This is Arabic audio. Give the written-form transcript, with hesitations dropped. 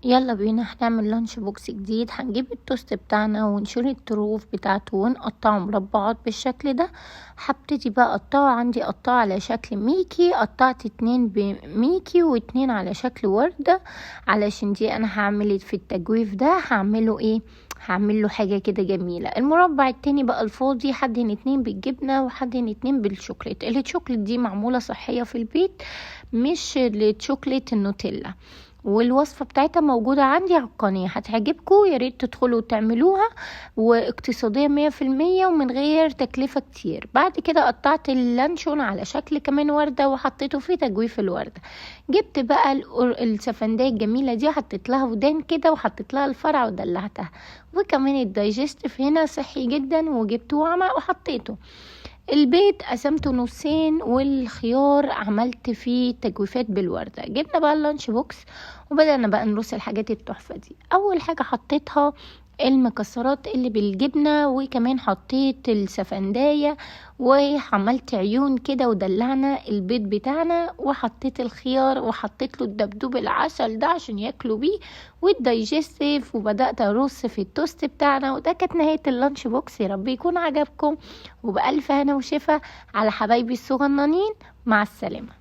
يلا بينا هنعمل لانش بوكس جديد. هنجيب التوست بتاعنا ونشيل الطروف بتاعته ونقطعه مربعات بالشكل ده. هبتدي بقى اقطعه، عندي قطعه على شكل ميكي، قطعت 2 بميكي و2 على شكل وردة، علشان دي انا هعمل في التجويف ده هعمله ايه، هعمل له حاجه كده جميله. المربع التاني بقى الفاضي هدهن 2 بالجبنه وهدهن 2 بالشوكليت. الشوكليت دي معموله صحيه في البيت، مش الشوكليت النوتيلا، والوصفة بتاعتها موجودة عندي على القناة، هتعجبكم، يا ريت تدخلوا تعملوها، واقتصادية 100% ومن غير تكلفة كتير. بعد كده قطعت اللانشون على شكل كمان وردة وحطيته في تجويف الوردة. جبت بقى السفندية الجميلة دي، حطيت لها ودان كده وحطيت لها الفرع ودلعتها، وكمان الدايجستيف هنا صحي جدا وجبته وحطيته. البيض قسمته نصين، والخيار عملت فيه تجويفات بالوردة. جبنا بقى اللانش بوكس وبدأنا بقى نرص الحاجات التحفة دي. اول حاجة حطيتها المكسرات اللي بالجبنة، وكمان حطيت السفنداية وعملت عيون كده ودلعنا البيض بتاعنا، وحطيت الخيار وحطيت له الدبدوب العسل ده عشان ياكلوا بيه والدايجستيف، وبدأت ارص في التوست بتاعنا. وده كانت نهاية اللانش بوكس. يا رب يكون عجبكم، وبألف هنا وشفا على حبايبي الصغننين. مع السلامة.